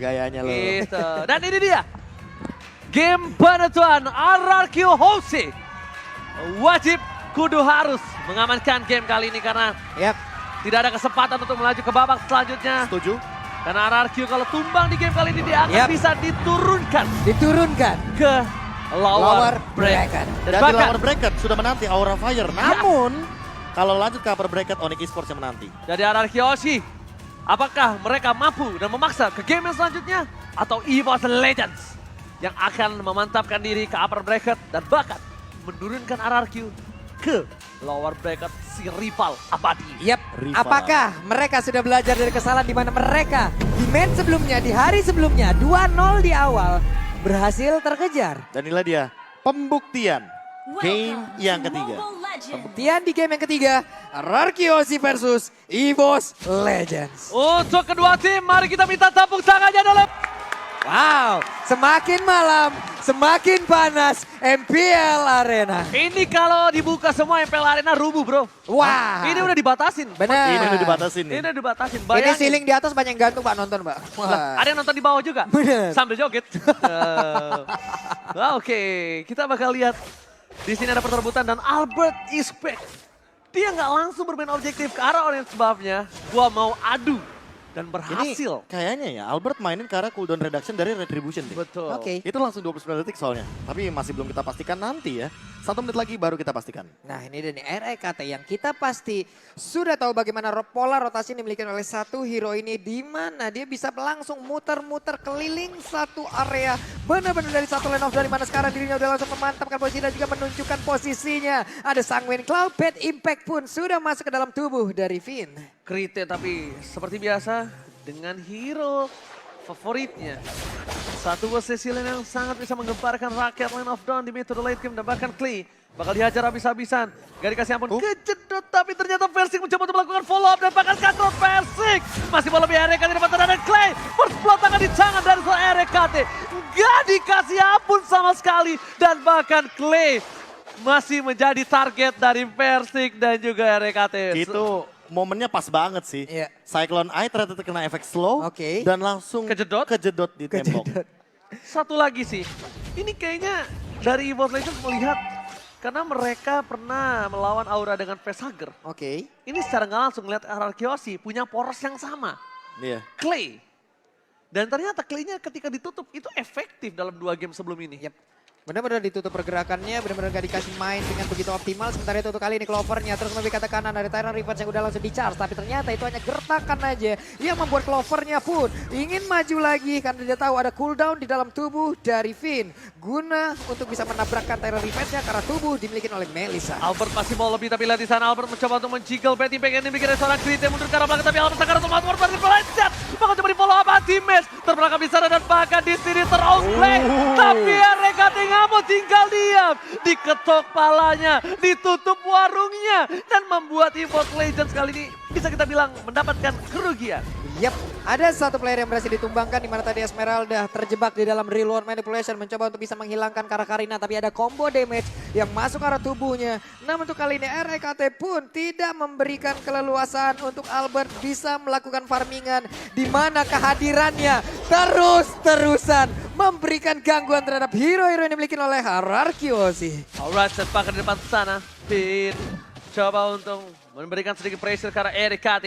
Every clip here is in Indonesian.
gayanya lo. Gitu. Dan ini dia. Game penentuan RRQ Hose. Wajib kudu harus mengamankan game kali ini karena Yap, tidak ada kesempatan untuk melaju ke babak selanjutnya. setuju. Karena RRQ kalau tumbang di game kali ini dia akan Yap. bisa diturunkan Diturunkan. ke lower Lower bracket. bracket. Dan Dan di bahkan lower bracket sudah menanti Aura Fire. Namun, kalau lanjut ke upper bracket, Onyx Esports yang menanti. dari RRQ Hoshi, apakah mereka mampu dan memaksa ke game yang selanjutnya? Atau EVOS Legends yang akan memantapkan diri ke upper bracket dan bahkan menurunkan RRQ ke lower bracket si rival abadi. Yap, Rival. apakah mereka sudah belajar dari kesalahan di mana mereka di match sebelumnya, di hari sebelumnya 2-0 di awal berhasil terkejar. Dan inilah dia pembuktian game yang ketiga. Pembuktian di game yang ketiga, Rarkiosi versus EVOS Legends. Untuk kedua tim, mari kita minta tepuk tangannya dalam Wow, semakin malam, semakin panas MPL Arena. ini kalau dibuka semua MPL Arena rubuh bro. Wah, Ini udah dibatasin. benar. Ini udah dibatasin nih. Ini udah dibatasin. Ini Bayangin. ceiling di atas banyak yang gantung Pak, nonton Pak. Lah, ada yang nonton di bawah juga. Bener. Sambil joget. Oke, kita bakal lihat. Di sini ada perterbutan dan Albert is back. Dia nggak langsung bermain objektif ke arah Orange buff-nya. Gua mau adu. Dan Ini berhasil. kayaknya ya Albert mainin ke arah cooldown reduction dari Retribution deh. Betul. Oke. Itu langsung 29 detik soalnya. Tapi masih belum kita pastikan nanti ya. 1 menit lagi baru kita pastikan. Nah ini dia nih REKT yang kita pasti sudah tahu bagaimana pola rotasi yang dimiliki oleh satu hero ini. Di mana dia bisa langsung muter-muter keliling satu area. Benar-benar dari satu lane off dari mana sekarang dirinya udah langsung memantapkan posisi dan juga menunjukkan posisinya. Ada Sanguine Cloud, Bad Impact pun sudah masuk ke dalam tubuh dari Finn. Krite tapi seperti biasa dengan hero favoritnya. Satu posisi lane yang sangat bisa menggemparkan rakyat lane of Dawn di mid to the late game dan bahkan Clay bakal dihajar habis-habisan. Gak dikasih ampun, kejedot tapi ternyata Versik mencoba untuk melakukan follow up dan bahkan control Versik. Masih bola lebih RKT di depan dan Clay. First blood tangan di tangan dari seorang RKT. Gak dikasih ampun sama sekali dan bahkan Clay masih menjadi target dari Versik dan juga RKT. Itu momennya pas banget sih. Iya. Cyclone Eye ternyata terkena efek slow. Oke. Dan langsung Kejedot? di tembok. Satu lagi sih, ini kayaknya dari EVOS Legends melihat karena mereka pernah melawan Aura dengan facehugger. Oke. Ini secara nggak langsung melihat RRQ punya poros yang sama, Iya. Clay. Dan ternyata Clay-nya ketika ditutup itu efektif dalam 2 game sebelum ini. Yap. Benar-benar ditutup pergerakannya, benar-benar gak dikasih main dengan begitu optimal. Sementara itu untuk kali ini Clovernya terus lebih kata kanan dari Tyrant Revenge yang udah langsung di-charge. Tapi ternyata itu hanya gertakan aja yang membuat Clovernya pun ingin maju lagi. Karena dia tahu ada cooldown di dalam tubuh dari Finn. Guna untuk bisa menabrakkan Tyrant Revenge-nya karena tubuh dimiliki oleh Melissa. Albert masih mau lebih tapi lihat di sana Albert mencoba untuk menjiggle Betty back ini bikin seorang Krite mundur ke arah belakang tapi Albert sangat otomatis warbar berlanjut. Bahkan coba di follow up anti-match. Terbelakang di sana dan bahkan di sini ter-outplay. Tapi RKT nggak mau tinggal diam. Diketok palanya, ditutup warungnya. Dan membuat EVOS Legends kali ini bisa kita bilang mendapatkan kerugian. Yap, ada satu player yang berhasil ditumbangkan di mana tadi Esmeralda terjebak di dalam real world manipulation mencoba untuk bisa menghilangkan Karina tapi ada combo damage yang masuk ke arah tubuhnya. Namun untuk kali ini REKT pun tidak memberikan keleluasaan untuk Albert bisa melakukan farmingan di mana kehadirannya terus-terusan memberikan gangguan terhadap hero-hero yang dimiliki oleh Rarkiosi. Alright, setback di depan sana. Pin coba untuk memberikan sedikit pressure ke arah RKT.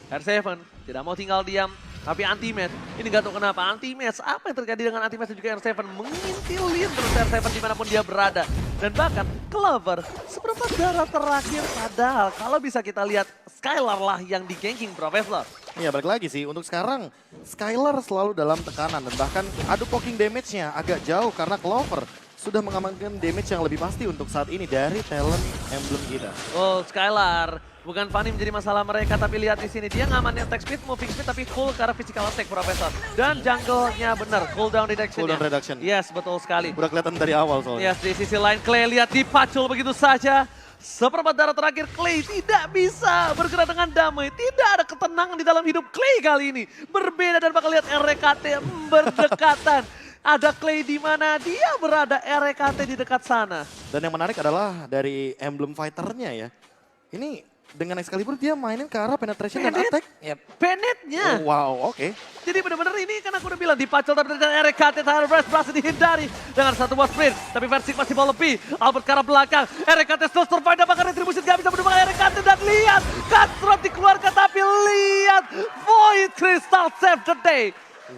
R7 tidak mau tinggal diam. Tapi anti-match, ini gak tahu kenapa anti-match. Apa yang terjadi dengan anti-match dan juga R7 mengintilin terus R7 dimanapun dia berada. Dan bahkan Clover seberapa darah terakhir. Padahal kalau bisa kita lihat Skylar lah yang di ganking Professor. Iya balik lagi sih, untuk sekarang Skylar selalu dalam tekanan dan bahkan adu poking damage-nya agak jauh karena Clover sudah mengamankan damage yang lebih pasti untuk saat ini dari talent emblem kita. Oh Skylar, bukan Fanny menjadi masalah mereka tapi lihat di sini dia ngamanin attack speed, moving speed tapi full ke arah physical attack Professor. Dan jungle-nya benar, cooldown reduction. Cooldown reduction. Yes, betul sekali. Udah kelihatan dari awal soalnya. Yes, di sisi lain Clay lihat dipacul begitu saja. Seperempat darah terakhir Clay tidak bisa bergerak dengan damai. Tidak ada ketenangan di dalam hidup Clay kali ini. Berbeda dan bakal lihat RKT berdekatan. Ada Clay di mana dia berada, RKT di dekat sana. Dan yang menarik adalah dari emblem fighternya ya. Ini dengan Excalibur dia mainin ke arah penetration dan Bennett. attack. Bennett-nya. Oh, wow, oke. Jadi benar-benar ini kan aku udah bilang dipacul tapi ternyata RKT Tyler Fresh berhasil dihindari dengan satu buah sprint. Tapi Versik masih mau lebih. Albert ke arah belakang. RKT still survive dan bahkan Retribution gak bisa menemukan RKT dan lihat. Cutthroat dikeluarkan tapi lihat. Void Crystal save the day.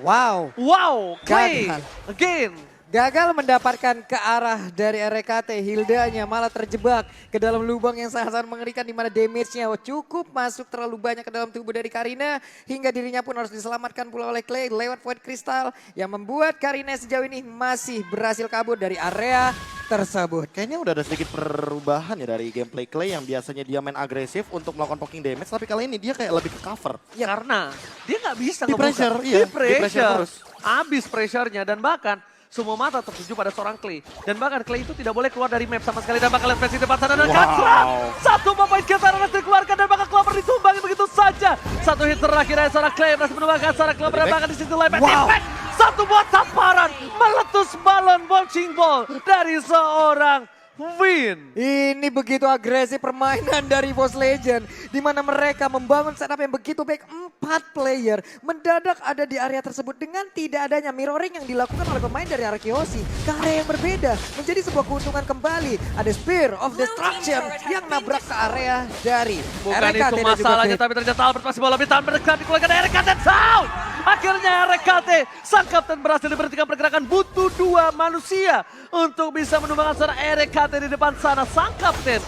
Wow. Wow, Clay Gagal. again. Gagal mendapatkan ke arah dari RKT, Hildanya malah terjebak ke dalam lubang yang sangat-sangat mengerikan di mana damage-nya cukup masuk terlalu banyak ke dalam tubuh dari Karina hingga dirinya pun harus diselamatkan pula oleh Clay lewat Void Crystal yang membuat Karina sejauh ini masih berhasil kabur dari area tersebut. Kayaknya udah ada sedikit perubahan ya dari gameplay Clay yang biasanya dia main agresif untuk melakukan poking damage. Tapi kali ini dia kayak lebih ke cover. Ya karena dia nggak bisa Di ngebuka. pressure, iya. Di pressure. Di pressure terus. Habis pressure-nya dan bahkan semua mata tertuju pada seorang Clay. Dan bahkan Clay itu tidak boleh keluar dari map sama sekali. Dan bahkan lihat versi depan sana dan Wow. Cutthroat. Satu pemain Ketaran dikeluarkan dan bahkan Clover ditumbangi begitu saja. Satu hit terakhir dari seorang Clay berhasil menumbangkan seorang Clover dan bahkan di situ live Wow. impact. Satu buat tamparan meletus balon bouncing ball dari seorang Win. Ini begitu agresif permainan dari Boss Legend. Di mana mereka membangun setup yang begitu baik. 4 player mendadak ada di area tersebut dengan tidak adanya mirroring yang dilakukan oleh pemain dari Arkeosi. Ke area yang berbeda menjadi sebuah keuntungan kembali. Ada Spear of Destruction yang nabrak ke area dari Bukan RKT itu dan juga masalahnya, Fate. tapi ternyata Albert masih mau lebih tahan berdekat dikeluarkan dari RKT down. Akhirnya RKT, sang kapten berhasil diberhentikan pergerakan, butuh 2 manusia untuk bisa menumbangkan seorang RKT di depan sana. Sang kapten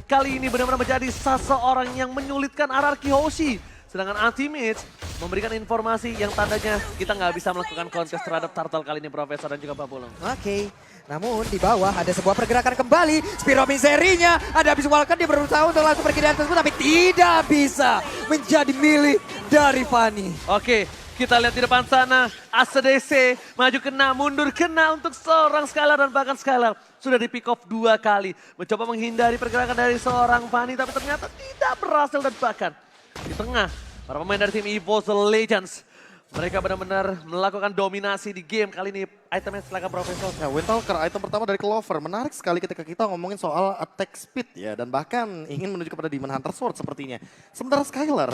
kali ini benar-benar menjadi seseorang yang menyulitkan RRQ Hoshi. Sedangkan Ultimate memberikan informasi yang tandanya kita nggak bisa melakukan kontes terhadap Turtle kali ini, Profesor dan juga Pak Pulung. Oke, namun di bawah ada sebuah pergerakan kembali. Spear of Misery-nya ada habis Walker, dia berusaha untuk langsung pergi dari tersebut tapi tidak bisa menjadi milik dari Fanny. Oke, kita lihat di depan sana, ACDC maju kena, mundur kena untuk seorang Skylar dan bahkan Skylar sudah di pick off 2 kali. Mencoba menghindari pergerakan dari seorang Fanny tapi ternyata tidak berhasil dan bahkan di tengah para pemain dari tim EVOS Legends. Mereka benar-benar melakukan dominasi di game kali ini. Itemnya silakan Profesor. Ya, Windtalker item pertama dari Clover. Menarik sekali ketika kita ngomongin soal attack speed ya. Dan bahkan ingin menuju kepada Demon Hunter Sword sepertinya. Sementara Skylar,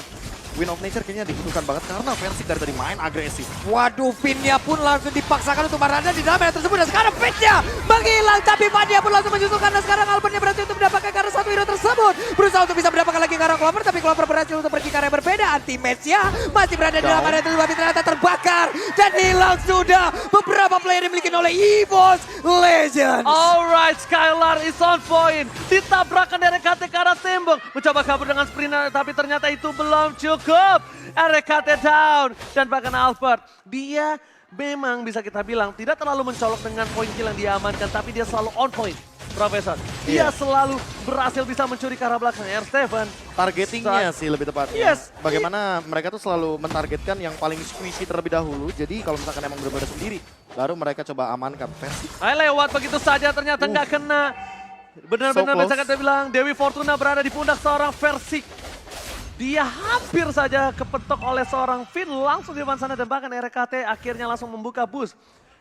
Wind of Nature kayaknya dibutuhkan banget karena Versik dari tadi main agresif. Waduh, Finnya pun langsung dipaksakan untuk berada di dalam area tersebut. Dan sekarang Finnya menghilang, tapi Fanny pun langsung menyusulkan. Dan sekarang Albertnya berhasil untuk mendapatkan karena satu hero tersebut. Berusaha untuk bisa mendapatkan lagi karena Clover, tapi Clover berhasil untuk pergi ke area berbeda. Anti-match-nya masih berada di dalam area tersebut, tapi ternyata terbakar. Dan hilang sudah beberapa player dimiliki oleh EVOS Legends. Alright, Skylar is on point. Ditabrakan dari RKT ke arah tembok. Mencoba kabur dengan sprint, tapi ternyata itu belum cukup. RKT down. Dan bahkan Albert, dia memang bisa kita bilang tidak terlalu mencolok dengan poin kill yang diamankan, tapi dia selalu on point. Profesor, dia selalu berhasil bisa mencuri ke arah belakang. R7 Targetingnya sih lebih tepatnya. Yes. Bagaimana mereka tuh selalu mentargetkan yang paling squishy terlebih dahulu. Jadi kalau misalkan emang benar-benar sendiri, baru mereka coba amankan Versik. lewat begitu saja, ternyata nggak kena. Benar-benar So close. bisa kita bilang Dewi Fortuna berada di pundak seorang Versik. Dia hampir saja kepetok oleh seorang Finn langsung di depan sana dan bahkan RKT akhirnya langsung membuka boost.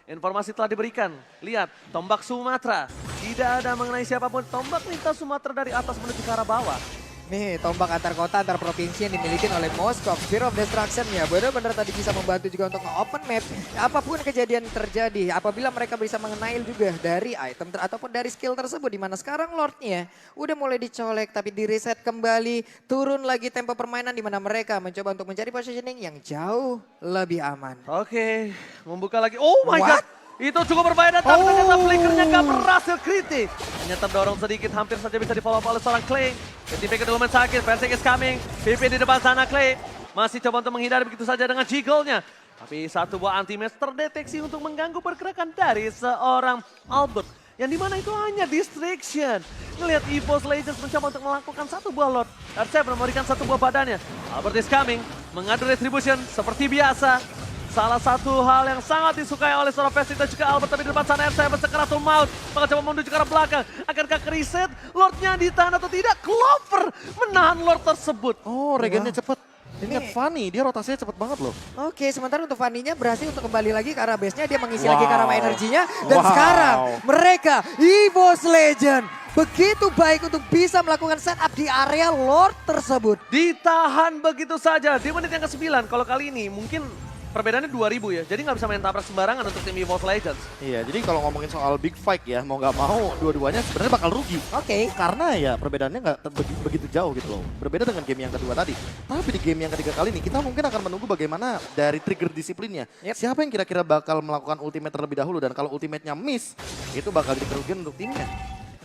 Informasi telah diberikan. Lihat, tombak Sumatera. Tidak ada mengenai siapapun. Tombak lintas Sumatera dari atas menuju ke arah bawah. Nih, tombak antar kota, antar provinsi yang dimiliki oleh Moskov. Spear of Destruction ya benar-benar tadi bisa membantu juga untuk nge-open map. Apapun kejadian terjadi, apabila mereka bisa mengenai juga dari item ataupun dari skill tersebut. Dimana sekarang Lordnya udah mulai dicolek tapi di reset kembali. Turun lagi tempo permainan dimana mereka mencoba untuk mencari positioning yang jauh lebih aman. Oke, membuka lagi. Oh my What? god. Itu cukup berbahaya tapi ternyata flickernya gak berhasil kritik. Hanya terdorong sedikit, hampir saja bisa di-follow up oleh seorang Clay. Ketika kedua sakit, Versik is coming. PP di depan sana, Clay masih coba untuk menghindari begitu saja dengan jiggle-nya. Tapi satu buah anti-match terdeteksi untuk mengganggu pergerakan dari seorang Albert. Yang dimana itu hanya distraction. Ngelihat EVOS Legends mencoba untuk melakukan satu buah Lord. R7 memberikan satu buah badannya. Albert is coming, mengadu retribution seperti biasa. Salah satu hal yang sangat disukai oleh seorang Versik dan juga Albert. Tapi di depan sana R7 sekeratul maut. Maka coba menuju ke arah belakang. Akankah ke-reset? Lordnya ditahan atau tidak? Clover menahan Lord tersebut. Oh, regennya Wah. cepet. Ingat Fanny, dia rotasinya cepet banget loh. Oke, sementara untuk Fanny-nya berhasil untuk kembali lagi ke arah base-nya. Dia mengisi Wow. lagi ke arah energinya. Dan Wow. sekarang mereka, EVOS Legend, begitu baik untuk bisa melakukan setup di area Lord tersebut. Ditahan begitu saja di menit yang ke-9. Kalau kali ini mungkin perbedaannya 2000 ya. Jadi nggak bisa main tabrak sembarangan untuk tim EVOS Legends. Iya, jadi kalau ngomongin soal big fight ya, mau nggak mau dua-duanya sebenarnya bakal rugi. Oke. Karena ya perbedaannya nggak begitu jauh gitu loh. Berbeda dengan game yang kedua tadi. Tapi di game yang ketiga kali ini kita mungkin akan menunggu bagaimana dari trigger disiplinnya. Yep. Siapa yang kira-kira bakal melakukan ultimate terlebih dahulu dan kalau ultimate-nya miss, itu bakal jadi kerugian untuk timnya.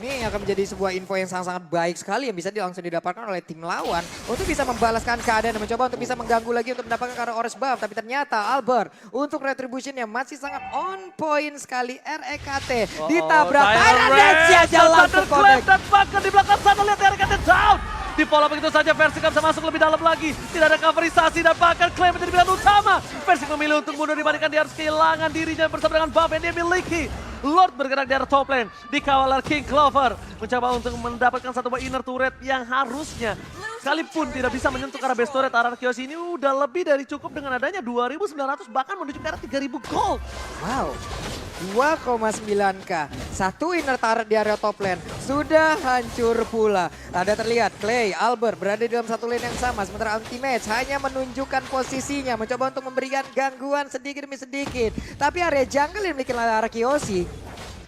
Ini akan menjadi sebuah info yang sangat-sangat baik sekali yang bisa langsung didapatkan oleh tim lawan untuk bisa membalaskan keadaan dan mencoba untuk bisa mengganggu lagi untuk mendapatkan karena Orange Buff. Tapi ternyata Albert untuk retribution yang masih sangat on point sekali. REKT ditabrak Tyrant Dance saja langsung connect. Dan bahkan di belakang sana lihat REKT down. Di pola begitu saja Versi bisa masuk lebih dalam lagi. Tidak ada coverisasi dan bahkan Clay menjadi pilihan utama. Versi memilih untuk mundur dibandingkan dia harus kehilangan dirinya bersama dengan buff yang dia miliki. Lord bergerak di arah top lane, dikawal oleh King Clover. Mencoba untuk mendapatkan satu buah inner turret yang harusnya sekalipun tidak bisa menyentuh ke arah base turret. Ararkios ini udah lebih dari cukup dengan adanya 2.900 bahkan menuju ke arah 3.000 gold. Wow. 2,9k. Satu inner turret di area top lane sudah hancur pula. Ada terlihat Clay, Albert berada di dalam satu lane yang sama. Sementara Anti-Match hanya menunjukkan posisinya. Mencoba untuk memberikan gangguan sedikit demi sedikit. Tapi area jungle yang dimiliki oleh Ararkiosi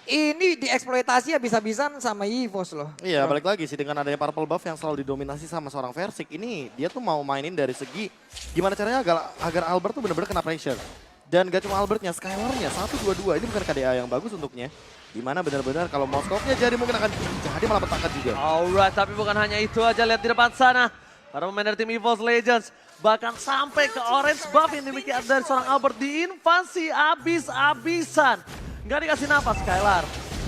ini dieksploitasi habis-habisan sama EVOS loh. Iya, balik lagi sih dengan adanya purple buff yang selalu didominasi sama seorang Versik. Ini dia tuh mau mainin dari segi gimana caranya agar Albert tuh benar-benar kena pressure. Dan gak cuma Albertnya, Skylarnya 1-2-2 ini bukan KDA yang bagus untuknya. Dimana benar-benar kalau Moskownya jadi mungkin akan jadi malah petangkan juga. Alright, tapi bukan hanya itu aja, lihat di depan sana. Para pemain dari tim EVOS Legends bahkan sampai ke orange buff yang dimiliki dari seorang Albert diinvasi abis-abisan. Gak dikasih napas Skylar.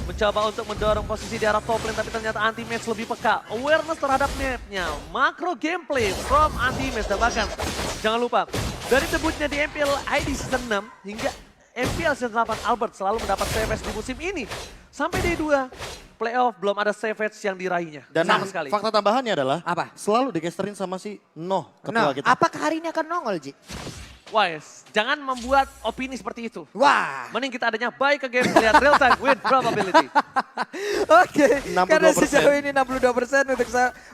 Mencoba untuk mendorong posisi di arah top lane tapi ternyata Anti-Match lebih peka. Awareness terhadap mapnya, makro gameplay from Anti-Match dan bahkan jangan lupa dari debutnya di MPL ID Season 6 hingga MPL Season 8 Albert selalu mendapat savage di musim ini. Sampai Day 2 playoff belum ada savage yang diraihnya. Dan sama sekali. fakta tambahannya adalah Apa? selalu dicasterin sama si Noh, Nah, ketua kita. apakah hari ini akan nongol, Ji? Wise, jangan membuat opini seperti itu. Wah. Mending kita adanya buy ke game, lihat real time win probability. Oke, karena 62%. sejauh ini 62%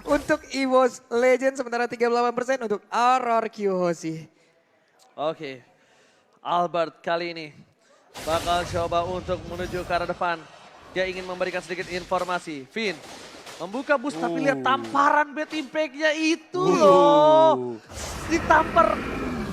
untuk EVOS Legends, sementara 38% untuk RRQ Hoshi. Oke, Albert kali ini bakal coba untuk menuju ke arah depan. Dia ingin memberikan sedikit informasi. Finn membuka boost tapi lihat tamparan bad impact-nya itu loh. Ditampar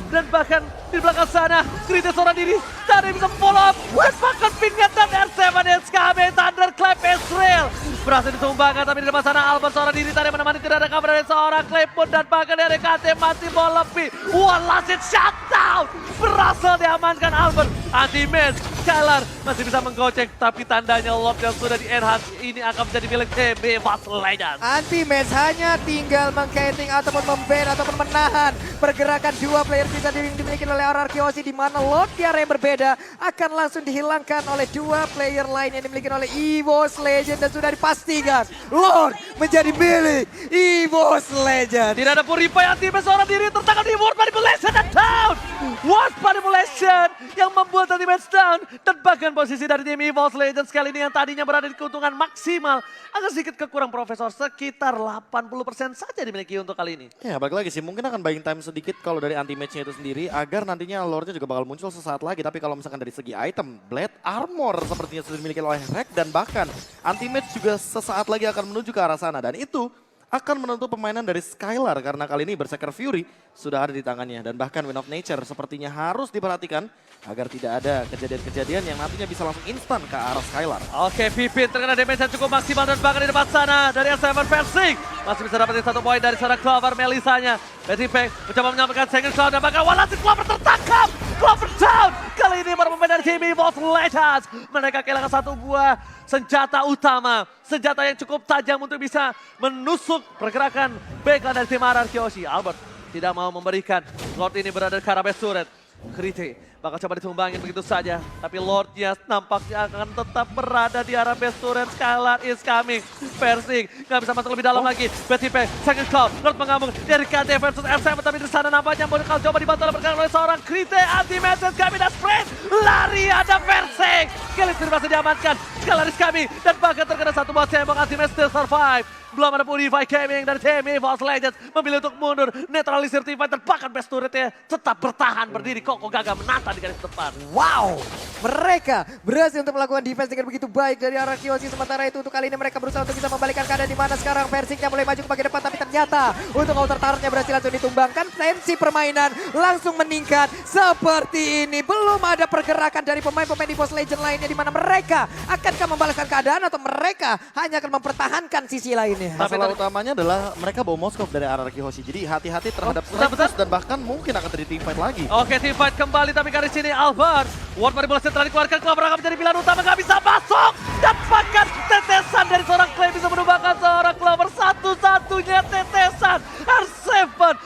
dan bahkan di belakang sana Krita seorang diri tak ada yang bisa follow up. Dan bahkan Pingat dan R7 SKB Thunderclap Ezreal berhasil ditumbangkan tapi di depan sana Albert seorang diri tadi menemani tidak ada kabar dari seorang Klepon dan bahkan dari KT masih mau lebih. One last hit shutdown berhasil diamankan Albert. Anti-Match Skylar masih bisa menggocek tapi tandanya lob yang sudah di-enhance ini akan menjadi milik TB EVOS Legends. Anti-Match hanya tinggal mengkiting ataupun memban ataupun menahan pergerakan dua player bisa dimiliki oleh RRQ Hoshi, di mana Lord di area yang berbeda akan langsung dihilangkan oleh dua player lain yang dimiliki oleh EVOS Legends dan sudah dipastikan Lord menjadi milik EVOS Legends. Tidak ada purify Anti-Match seorang diri tertangkap di Ward Manipulation dan down. Ward Manipulation yang membuat Anti-Match down. Dan bahkan posisi dari tim EVOS Legends kali ini yang tadinya berada di keuntungan maksimal agak sedikit kekurang Profesor, sekitar 80% saja dimiliki untuk kali ini. Ya balik lagi sih, mungkin akan buying time sedikit kalau dari anti-match-nya itu sendiri agar nantinya lore-nya juga bakal muncul sesaat lagi. Tapi kalau misalkan dari segi item, Blade Armor sepertinya sudah dimiliki oleh Rek dan bahkan anti-match juga sesaat lagi akan menuju ke arah sana. Dan itu akan menentu permainan dari Skylar karena kali ini Berserker Fury sudah ada di tangannya. Dan bahkan Wind of Nature sepertinya harus diperhatikan agar tidak ada kejadian-kejadian yang nantinya bisa langsung instan ke arah Skylar. Oke, Pipin terkena damage yang cukup maksimal dan bahkan di depan sana dari S7 Versing masih bisa dapetin satu poin dari seorang Clover Melisanya. Betty Peng mencoba menyampaikan Second Cloud dan bahkan Walasin Clover tertangkap. Clover down. Kali ini para pemain dari tim EVOS Legends mereka kehilangan satu buah senjata utama. Senjata yang cukup tajam untuk bisa menusuk pergerakan backline dari tim RRQ Hoshi. Albert tidak mau memberikan. Lord ini berada di arah base turret. Krite bakal coba ditumbangin begitu saja. Tapi Lordnya nampaknya akan tetap berada di arah base turret. Skylar is coming. Versing nggak bisa masuk lebih dalam lagi. Betty Peng, Second Cloud. Lord mengamuk dari KT versus R7. Tapi di sana nampaknya bakal coba dibantu oleh pergerakan oleh seorang Krite. Anti-Match kami dan sprint. Lari ada Versing. King. Kali ini masih diamankan. Skalaris kami dan bahkan terkena satu buah tembok ultimate still survive. Belum ada Purify Gaming dari tim EVOS Legends memilih untuk mundur, netralisir Teamfight dan bahkan best turretnya tetap bertahan berdiri. Koko Gaga menata di garis depan. Wow, mereka berhasil untuk melakukan defense dengan begitu baik dari arah Kiyoshi. Sementara itu untuk kali ini mereka berusaha untuk bisa membalikkan keadaan di mana sekarang Versiknya mulai maju ke bagian depan, tapi ternyata untuk outer turretnya berhasil langsung ditumbangkan. Tensi permainan langsung meningkat seperti ini. Belum ada pergerakan dari pemain-pemain EVOS Legends lainnya di mana mereka akankah membalaskan keadaan atau mereka hanya akan mempertahankan sisi lainnya. Masalah utamanya adalah mereka bawa Moskov dari arah Kiyoshi. Jadi hati-hati terhadap Stratus dan bahkan mungkin akan terjadi teamfight lagi. Oke, teamfight kembali tapi kali sini Albert. Ward manipulasi telah dikeluarkan, Clover akan menjadi pilihan utama, nggak bisa masuk. Dapatkan tetesan dari seorang Clay bisa menumbangkan seorang Clover. Satu-satunya tetesan. R7,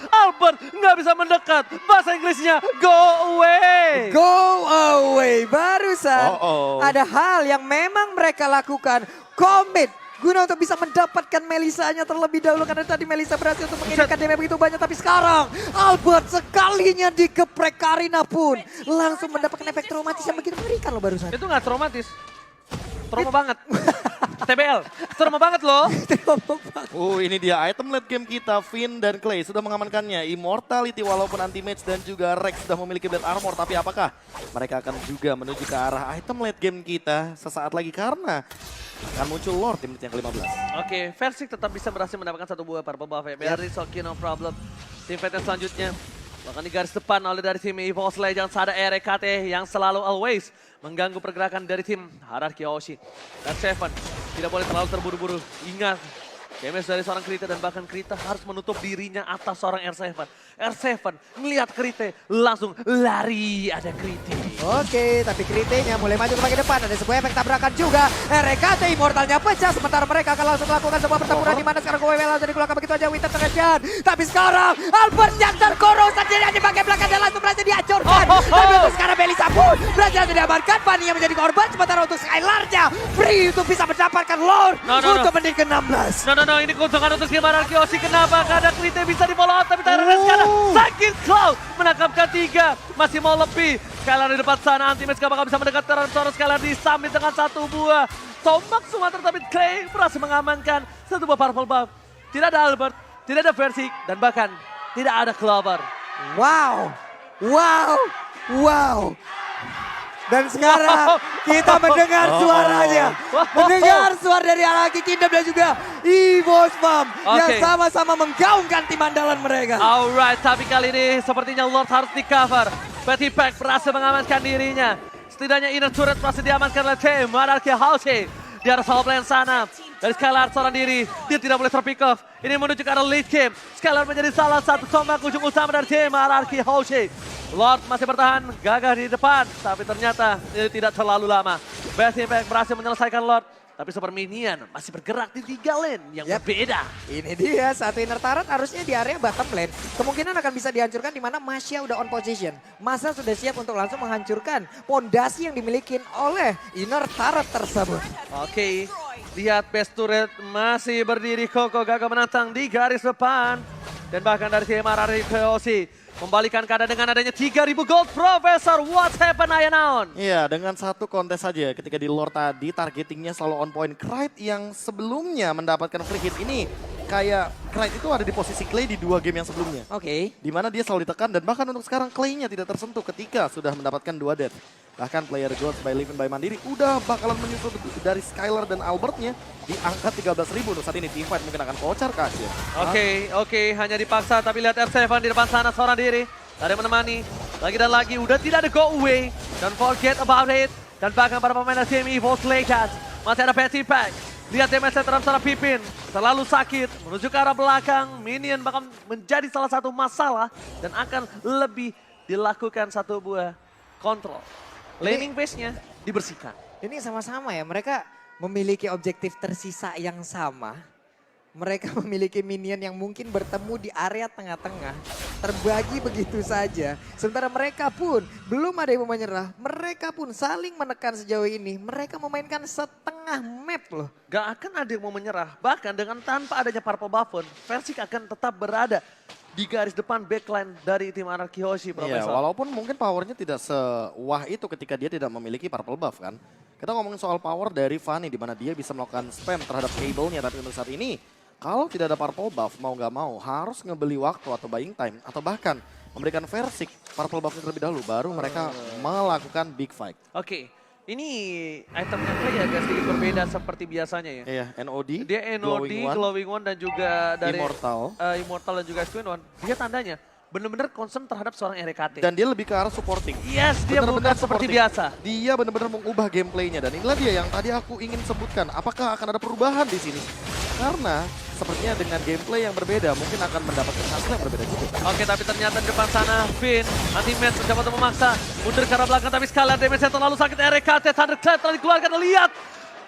Albert nggak bisa mendekat. Bahasa Inggrisnya, go away. Go away. Barusan ada hal yang memang mereka lakukan. Commit. Guna untuk bisa mendapatkan Melisanya terlebih dahulu. Karena tadi Melisa berhasil untuk mengirimkan damage begitu banyak. Tapi sekarang Albert sekalinya digeprek Karina pun langsung mendapatkan efek traumatis yang begitu mengerikan loh barusan. Itu nggak traumatis. Trauma banget. TBL, trauma banget loh. Ini dia item late game kita. Finn dan Clay sudah mengamankannya. Immortality walaupun anti-match dan juga Rex sudah memiliki Blade Armor. Tapi apakah mereka akan juga menuju ke arah item late game kita sesaat lagi? Karena akan muncul Lord di menit yang ke-15. Oke, Versik tetap bisa berhasil mendapatkan satu buah purple buff ya. Very okay, no problem. Tim fight yang selanjutnya. Bahkan di garis depan oleh dari tim EVOS Legends ada RKT yang selalu always mengganggu pergerakan dari tim Hierarchy Oshi. Dan Seven tidak boleh terlalu terburu-buru. Ingat, damage dari seorang Krita dan bahkan Krita harus menutup dirinya atas seorang R7. R7 melihat Krita langsung lari, ada Krita. Oke, tapi Kritenya mulai maju ke bagian depan. Ada sebuah efek tabrakan juga. RKT Immortalnya pecah. Sementara mereka akan langsung melakukan sebuah pertempuran di mana sekarang GWW langsung dikeluarkan begitu aja. Winter terkejar. Tapi sekarang Albert yang terkurung sendiri di bagian belakang dan langsung berhasil dihancurkan. Tapi untuk sekarang Melisa pun berhasil diamankan. Fanny yang menjadi korban. Sementara untuk Skylar-nya free untuk bisa mendapatkan Lord untuk menit ke-16. No, ini keuntungan untuk tim Hierarchy Oshi. Kenapa? Karena Krita bisa di follow out. Tapi Tyrant sekarang sakit Cloud menangkapkan 3. Masih mau lebih. Skylar di depan sana, Anti-Match gak bakal bisa mendekat terhadap seorang Skylar disambit dengan satu buah tombak Sumatera, tapi Clay berhasil mengamankan satu buah purple buff. Tidak ada Albert, tidak ada Versik, dan bahkan tidak ada Clover. Wow. Dan sekarang kita mendengar suaranya. Mendengar suara dari Araki Kingdom dan juga EVOS Fam yang sama-sama menggaungkan tim andalan mereka. Alright, tapi kali ini sepertinya Lord harus di cover. Petty Pack berhasil mengamankan dirinya. Setidaknya inner turret berhasil diamankan oleh tim Hierarchy Oshi. Di arah sawah plan sana. Dari Skylar seorang diri, dia tidak boleh terpick off. Ini menuju ke arah late game. Skylar menjadi salah satu tombak ujung utama dari tim Hierarchy Oshi. Lord masih bertahan, gagah di depan. Tapi ternyata ini tidak terlalu lama. Petty Pack berhasil menyelesaikan Lord. Tapi Super Minion masih bergerak di 3 lane yang berbeda. Ini dia, satu inner turret harusnya di area bottom lane. Kemungkinan akan bisa dihancurkan di mana Masya udah on position. Masa sudah siap untuk langsung menghancurkan pondasi yang dimiliki oleh inner turret tersebut. Oke, lihat best turret masih berdiri. Koko Gaga menantang di garis depan. Dan bahkan dari tim Hierarchy Oshi membalikan keadaan dengan adanya 3.000 gold. Professor, what's happen Ayanaon? Iya, dengan satu kontes saja ketika di Lord tadi targetingnya selalu on point. Krite yang sebelumnya mendapatkan free hit ini kayak Krite itu ada di posisi Clay di 2 game yang sebelumnya. Oke. Di mana dia selalu ditekan dan bahkan untuk sekarang Clay-nya tidak tersentuh ketika sudah mendapatkan 2 death. Bahkan player Gods by Living by Mandiri udah bakalan menyusul dari Skylar dan Albertnya di angka 13.000 untuk saat ini. Teamfight mungkin akan kocar kasih. Oke, hanya dipaksa tapi lihat R7 di depan sana seorang diri. Ada yang menemani, lagi dan lagi udah tidak ada go away. Don't forget about it. Dan bahkan para pemain tim EVOS Legends masih ada Petty Pack. Lihat damage terhadap seorang Pipin, terlalu sakit, menuju ke arah belakang. Minion bakal menjadi salah satu masalah dan akan lebih dilakukan satu buah kontrol. Laning phase-nya dibersihkan. Ini sama-sama ya, mereka memiliki objektif tersisa yang sama. Mereka memiliki minion yang mungkin bertemu di area tengah-tengah. Terbagi begitu saja. Sementara mereka pun belum ada yang mau menyerah. Mereka pun saling menekan sejauh ini. Mereka memainkan setengah map loh. Gak akan ada yang mau menyerah. Bahkan dengan tanpa adanya purple buff pun, Versik akan tetap berada di garis depan backline dari tim Anarchy Hoshi, Iya, Profesor. walaupun mungkin powernya tidak sewah itu ketika dia tidak memiliki purple buff kan. Kita ngomongin soal power dari Fanny di mana dia bisa melakukan spam terhadap cable-nya, tapi untuk saat ini kalau tidak ada purple buff mau nggak mau harus ngebeli waktu atau buying time atau bahkan memberikan Versik purple buff terlebih dahulu baru mereka melakukan big fight. Oke, ini itemnya Clay agak sedikit berbeda seperti biasanya ya. Iya, NOD, Dia NOD, Glowing One dan juga dari Immortal. Immortal dan juga Twin One. Dia tandanya benar-benar concern terhadap seorang RKT. Dan dia lebih ke arah supporting. Yes, dia Benar-benar bukan seperti supporting. biasa. Dia benar-benar mengubah gameplaynya dan inilah dia yang tadi aku ingin sebutkan. Apakah akan ada perubahan di sini? Karena sepertinya dengan gameplay yang berbeda mungkin akan mendapatkan hasil yang berbeda juga. Oke, tapi ternyata di depan sana Finn, anti-match mencoba untuk memaksa. Mundur ke arah belakang tapi sekali damage-nya terlalu sakit RKT. Thunderclap telah dikeluarkan, lihat.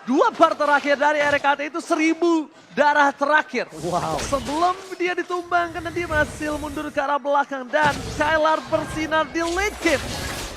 2 bar terakhir dari RKT itu 1000 darah terakhir. Wow. Sebelum dia ditumbangkan dan dia berhasil mundur ke arah belakang. Dan Skylar bersinar di late game.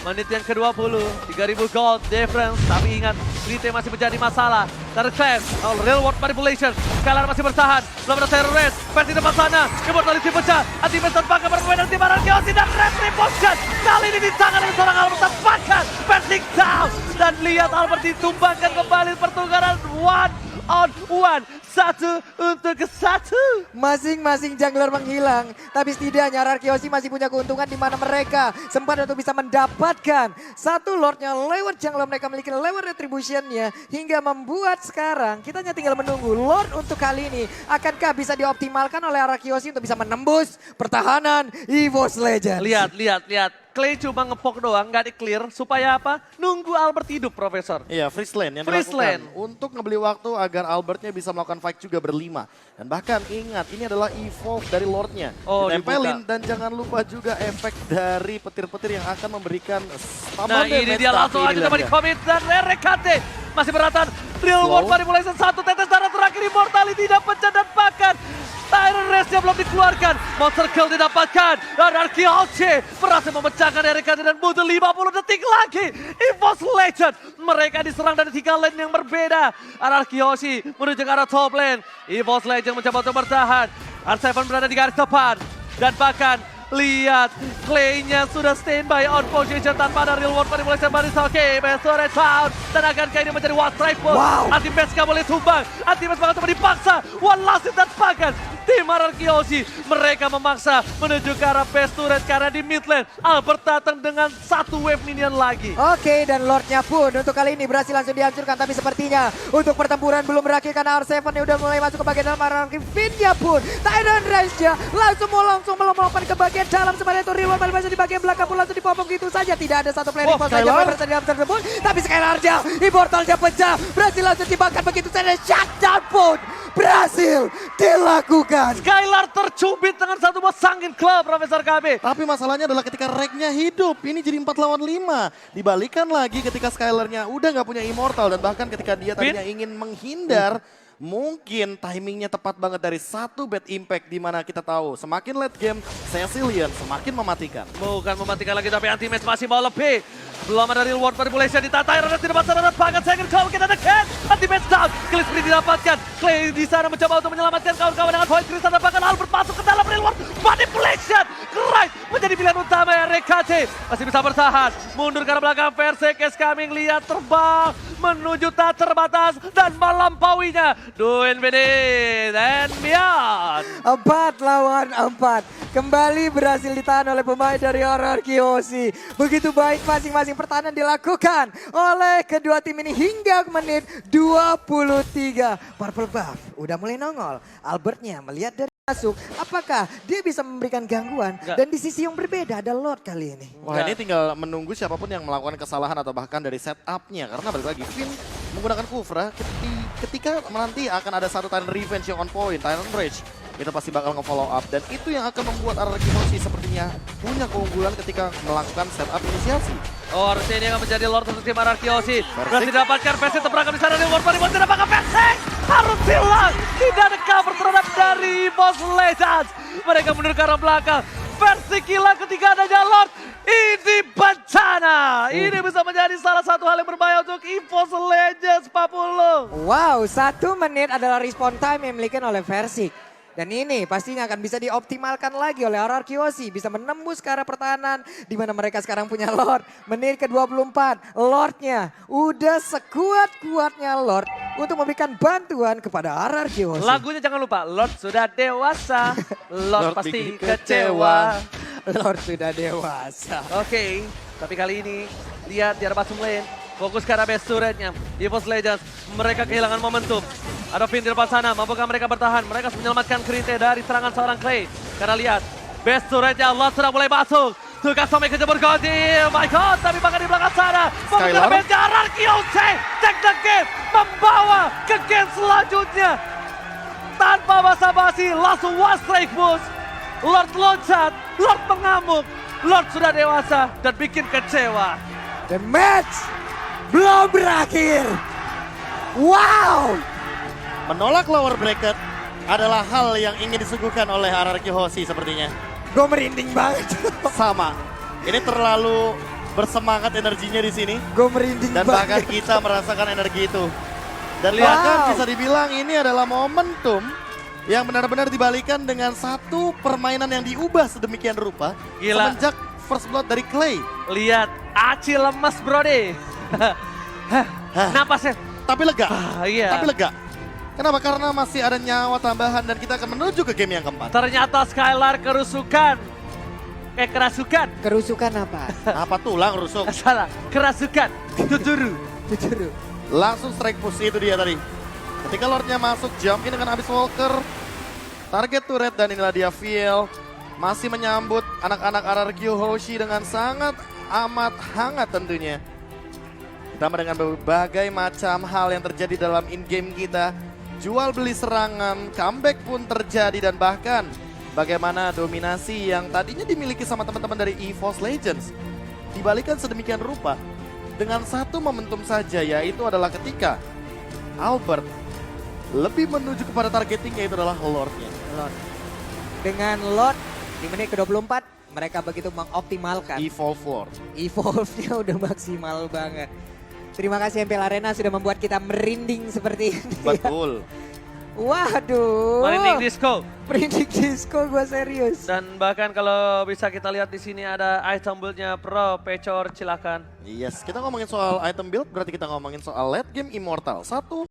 Menit yang ke-20, 3000 gold difference. Tapi ingat, Brite masih menjadi masalah. Thunderclap, real world manipulation. Skylar masih bertahan, belum ada terrorist. Versi depan sana, immortality pecah. Anti-match terpakai bermain dari tim Anarchy Hoshi dan retribution. Kali ini di tangan dari seorang Albert terpakai. Versik down. Dan lihat Albert ditumbangkan kembali pertukaran 1-on-1. 1 untuk ke 1. Masing-masing jungler menghilang, tapi setidaknya Anarchy Hoshi masih punya keuntungan di mana mereka sempat untuk bisa mendapatkan satu lordnya lewat jungler mereka memiliki lewat retributionnya hingga membuat sekarang kita hanya tinggal menunggu lord untuk kali ini akankah bisa dioptimalkan oleh Anarchy Hoshi untuk bisa menembus pertahanan EVOS Legends. Lihat. Clay cuma ngepok doang, nggak di-clear. Supaya apa? Nunggu Albert hidup, Profesor. Iya, freeze lane yang Freeze dilakukan lane. untuk ngebeli waktu agar Albertnya bisa melakukan fight juga berlima. Dan bahkan ingat, ini adalah evolve dari Lordnya. Oh, Ditempelin dan jangan lupa juga efek dari petir-petir yang akan memberikan Nah ini dia langsung aja coba di-commit dan RKT masih beratan. Real Slow. World Manipulation, 1 tetes darah terakhir Immortality dapatkan dan bahkan Tyrant Race-nya belum dikeluarkan. Monster Kill didapatkan. Dan Anarchy Hoshi berhasil memecahkan RKT dan butuh 50 detik lagi. EVOS Legend. Mereka diserang dari 3 lane yang berbeda. Anarchy Hoshi menuju ke arah top lane. EVOS Legend mencoba untuk bertahan. R7 berada di garis depan. Dan bahkan lihat, Clay-nya sudah standby on position tanpa ada real world manipulation baris. Oke, Besore Town. Dan akankah ini menjadi one strike pun? Wow. Anti-match gak boleh tumbang. Anti-match bakal coba dipaksa. One last hit dan bahkan tim Anarchy Hoshi mereka memaksa menuju ke arah base turret karena di mid lane Albert datang dengan 1 wave minion lagi. Oke, dan Lordnya pun untuk kali ini berhasil langsung dihancurkan. Tapi sepertinya untuk pertempuran belum berakhir karena R7 yang udah mulai masuk ke bagian dalam Anarchy. Finn-nya pun, Tyrant Rage-nya langsung melakukan ke bagian dalam. Sebenarnya itu real manipulation di bagian belakang pun langsung dipopong gitu saja. Tidak ada satu player saja yang berhasil di dalam tersebut. Tapi Skylar-nya, Immortal-nya pecah. Berhasil langsung dibakar begitu saja. Shutdown pun berhasil dilakukan. Skylar tercubit dengan satu bos Sangin Club, Profesor KB. Tapi masalahnya adalah ketika Reg-nya hidup, ini jadi 4 lawan 5. Dibalikan lagi ketika Skylar-nya udah nggak punya Immortal dan bahkan ketika dia tadinya ingin menghindar, mungkin timingnya tepat banget dari satu bad impact di mana kita tahu semakin late game, Cecilion semakin mematikan. Bukan mematikan lagi tapi anti-match masih mau lebih. Belum ada real world manipulation ditatai dan tidak pasar dan bahkan second call kita dekat. Anti-match down, Clay sprint didapatkan. Clay di sana mencoba untuk menyelamatkan kawan-kawan dengan Void Crystal dan bahkan Albert masuk ke dalam real world manipulation. Right menjadi pilihan utama ya RKT. Masih bisa bertahan, mundur ke arah belakang. Versik is coming, lihat terbang menuju tak terbatas dan melampauinya. Do Infinite and beyond. 4 lawan 4. Kembali berhasil ditahan oleh pemain dari Anarchy Hoshi. Begitu baik masing-masing pertahanan dilakukan oleh kedua tim ini hingga menit 23. Purple buff udah mulai nongol. Albertnya melihat dari masuk, apakah dia bisa memberikan gangguan? Enggak. Dan di sisi yang berbeda ada Lord kali ini. Wah, ini tinggal menunggu siapapun yang melakukan kesalahan atau bahkan dari setupnya. Karena balik lagi, Finn menggunakan Kufra ketika nanti akan ada satu Tyrant Revenge yang on point, Tyrant Rage. Itu pasti bakal nge-follow up dan itu yang akan membuat Anarchy Hoshi sepertinya punya keunggulan ketika melakukan setup inisiasi. Oh, harusnya ini akan menjadi Lord untuk tim Anarchy Hoshi. Berhasil didapatkan Versik terperangkap di sana. Real World Manipulation tidak pakai Versik. Harus hilang. Tidak ada cover terhadap dari EVOS Legends. Mereka mundur ke arah belakang. Versik hilang ketika adanya Lord. Ini bencana. Ini bisa menjadi salah satu hal yang berbahaya untuk EVOS Legends, Pak Pulu. Wow, 1 menit adalah respawn time yang dimiliki oleh Versik. Dan ini pastinya akan bisa dioptimalkan lagi oleh RRQ Aussie. Bisa menembus ke arah pertahanan. Di mana mereka sekarang punya Lord. Menit ke-24. Lordnya udah sekuat-kuatnya Lord. Untuk memberikan bantuan kepada RRQ Aussie. Lagunya jangan lupa, Lord sudah dewasa, Lord Lord pasti bikin kecewa. Lord sudah dewasa. Oke, tapi kali ini lihat di arah bottom lane. Fokus ke arah base turretnya. EVOS Legends, mereka kehilangan momentum. Ada Finn di depan sana, mampukah mereka bertahan? Mereka menyelamatkan Krite dari serangan seorang Clay. Karena lihat, base turretnya Allah sudah mulai masuk. Tugas sampai kejebur Gondi. Oh my god, tapi bahkan di belakang sana. Skylar. Base RRQ take the game. Membawa ke game selanjutnya. Tanpa basa-basi, langsung one strike push. Lord loncat, Lord mengamuk. Lord sudah dewasa dan bikin kecewa. The match belum berakhir. Wow. Menolak lower bracket adalah hal yang ingin disuguhkan oleh RRQ Aussie sepertinya. Gue merinding banget. Sama. Ini terlalu bersemangat energinya di sini. Gue merinding Dan bahkan banget. kita merasakan energi itu. Dan lihat kan Wow. bisa dibilang ini adalah momentum yang benar-benar dibalikan dengan satu permainan yang diubah sedemikian rupa. Gila. Semenjak first blood dari Clay. Lihat, Aci lemas brode. Napasnya. Tapi lega. Iya. Tapi lega. Kenapa? Karena masih ada nyawa tambahan dan kita akan menuju ke game yang keempat. Ternyata Skylar kerusukan. Kerasukan. Kerusukan apa? Apa tulang rusuk? Salah, kerasukan. Tuturu. Jujur. Langsung strike push itu dia tadi. Ketika Lordnya masuk, jump in dengan Abyss Walker. Target turret dan inilah dia Viel. Masih menyambut anak-anak RRQ Hoshi dengan sangat amat hangat tentunya. Ditambah dengan berbagai macam hal yang terjadi dalam in-game kita. Jual beli serangan, comeback pun terjadi dan bahkan bagaimana dominasi yang tadinya dimiliki sama teman-teman dari EVOS Legends. Dibalikan sedemikian rupa dengan satu momentum saja, yaitu adalah ketika Albert lebih menuju kepada targeting, yaitu adalah Lordnya. Lord. Dengan Lord di menit ke-24 mereka begitu mengoptimalkan. Evolve Lord. Evolve-nya udah maksimal banget. Terima kasih MPL Arena sudah membuat kita merinding seperti ini. Betul. Waduh. Merinding disco. Merinding disco gue serius. Dan bahkan kalau bisa kita lihat di sini ada item build-nya Pro Pecor, silakan. Yes, kita ngomongin soal item build berarti kita ngomongin soal late game Immortal. Satu